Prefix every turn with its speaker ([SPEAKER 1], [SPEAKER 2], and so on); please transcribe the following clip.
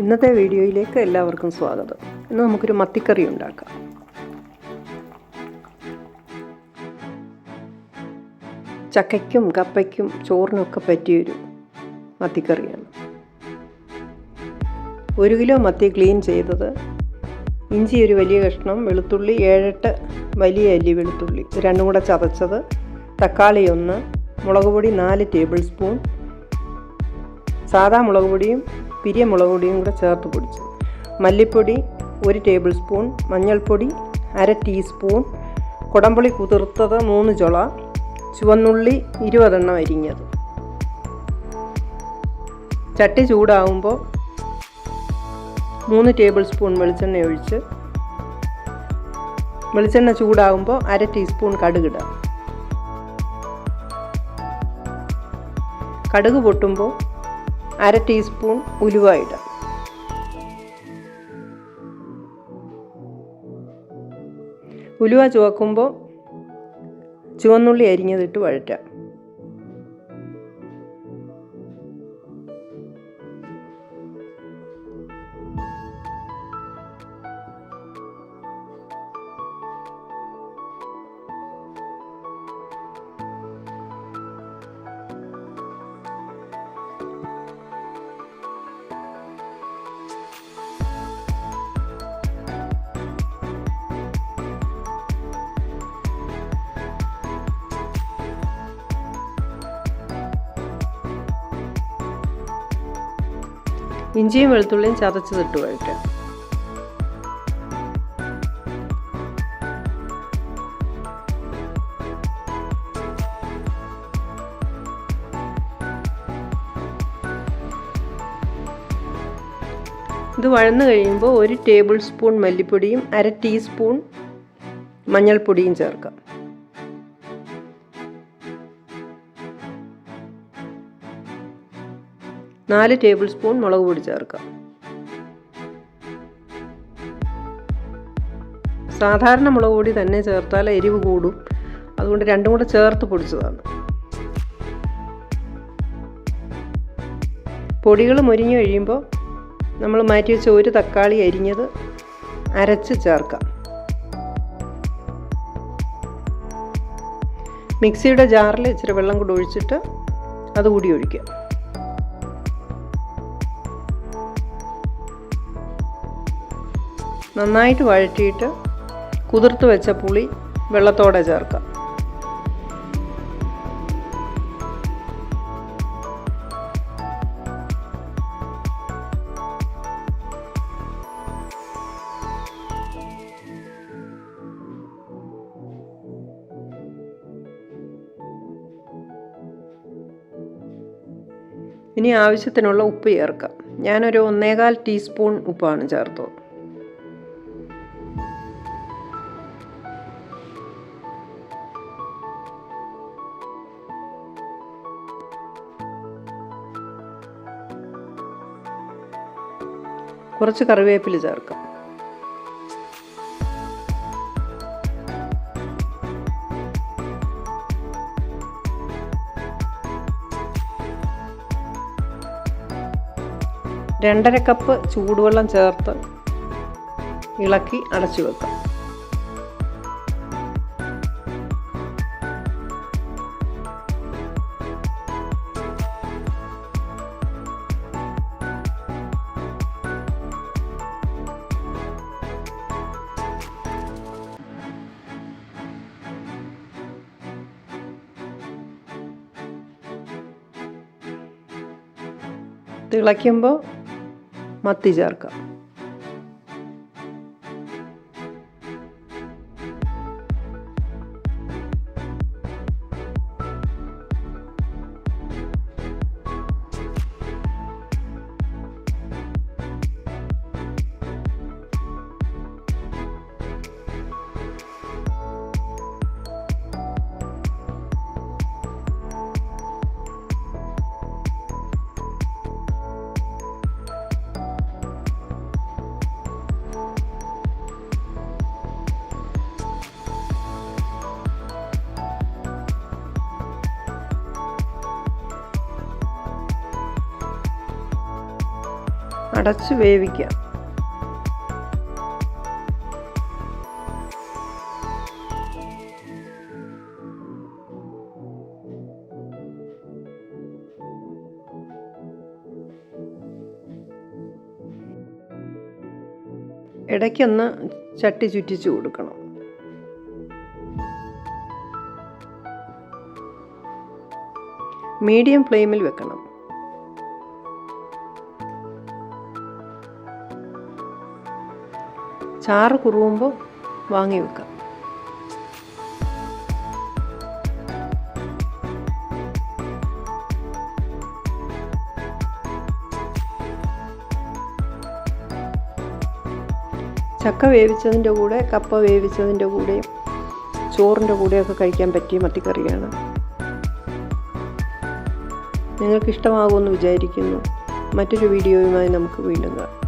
[SPEAKER 1] ഇന്നത്തെ വീഡിയോയിലേക്ക് എല്ലാവർക്കും സ്വാഗതം. ഇന്ന് നമുക്കൊരു മത്തിക്കറി ഉണ്ടാക്കാം. ചക്കയ്ക്കും കപ്പയ്ക്കും ചോറിനൊക്കെ പറ്റിയൊരു മത്തിക്കറിയാണ്. 1 കിലോ മത്തി ക്ലീൻ ചെയ്തത്, ഇഞ്ചി ഒരു വലിയ കഷ്ണം, വെളുത്തുള്ളി 7-8 വലിയ അല്ലി വെളുത്തുള്ളി, ഇത് രണ്ടും കൂടെ ചതച്ചത്, തക്കാളി 1, മുളക് പൊടി 4 ടേബിൾ സ്പൂൺ, സാദാ മുളക് പൊടിയും പിരിയ മുളക് പൊടിയും കൂടെ ചേർത്ത് പൊടിച്ചു, മല്ലിപ്പൊടി 1 ടേബിൾ സ്പൂൺ, മഞ്ഞൾപ്പൊടി 1/2 ടീസ്പൂൺ, കുടംപുളി കുതിർത്തത് 3 ചുള, ചുവന്നുള്ളി 20 എണ്ണം അരിഞ്ഞത്. ചട്ടി ചൂടാവുമ്പോൾ 3 ടേബിൾ സ്പൂൺ വെളിച്ചെണ്ണ ഒഴിച്ച്, വെളിച്ചെണ്ണ ചൂടാവുമ്പോൾ 1/2 ടീസ്പൂൺ കടുകിടുക. കടുക് പൊട്ടുമ്പോൾ 1/2 ടീസ്പൂൺ ഉലുവ ഇടുക. ഉലുവ ചുവക്കുമ്പോൾ ചുവന്നുള്ളി അരിഞ്ഞതിട്ട് വഴറ്റാം. ഇഞ്ചിയും വെളുത്തുള്ളിയും ചതച്ചതിട്ട് വഴറ്റാം. ഇത് വഴന്നു കഴിയുമ്പോൾ 1 ടേബിൾ സ്പൂൺ മല്ലിപ്പൊടിയും 1/2 ടീസ്പൂൺ മഞ്ഞൾപ്പൊടിയും ചേർക്കാം. നാല് ടേബിൾ സ്പൂൺ മുളക് പൊടി ചേർക്കാം. സാധാരണ മുളക് പൊടി തന്നെ ചേർത്താൽ എരിവ് കൂടും, അതുകൊണ്ട് രണ്ടും കൂടെ ചേർത്ത് പൊടിച്ചതാണ്. പൊടികൾ മൊരിഞ്ഞു കഴിയുമ്പോൾ നമ്മൾ മാറ്റി വെച്ച 1 തക്കാളി അരിഞ്ഞത് അരച്ച് ചേർക്കാം. മിക്സിയുടെ ജാറിൽ ഇച്ചിരി വെള്ളം കൂടി ഒഴിച്ചിട്ട് അതുകൂടി ഒഴിക്കാം. നന്നായിട്ട് വഴറ്റിയിട്ട് കുതിർത്ത് വെച്ച പുളി വെള്ളത്തോടെ ചേർക്കാം. ഇനി ആവശ്യത്തിനുള്ള ഉപ്പ് ചേർക്കാം. ഞാനൊരു 1.25 ടീസ്പൂൺ ഉപ്പാണ് ചേർത്തത്. കുറച്ച് കറിവേപ്പില ചേർക്കാം. രണ്ടര കപ്പ് ചൂടുവെള്ളം ചേർത്ത് ഇളക്കി അടച്ചു വെക്കാം. തിളയ്ക്കുമ്പോൾ മത്തി ചേർക്കാം. അടച്ച് വേവിക്കാം. ഇടയ്ക്കൊന്ന് ചട്ടി ചുറ്റിച്ച് കൊടുക്കണം. മീഡിയം ഫ്ലെയിമിൽ വെക്കണം. ചാറ് കുറുകുമ്പോൾ വാങ്ങി വെക്കാം. ചക്ക വേവിച്ചതിൻ്റെ കൂടെ കപ്പ വേവിച്ചതിൻ്റെ കൂടെയും ചോറിൻ്റെ കൂടെയൊക്കെ കഴിക്കാൻ പറ്റിയ മത്തിക്കറിയാണ്. നിങ്ങൾക്ക് ഇഷ്ടമാകുമെന്ന് വിചാരിക്കുന്നു. മറ്റൊരു വീഡിയോയുമായി നമുക്ക് വീണ്ടും കാണാം.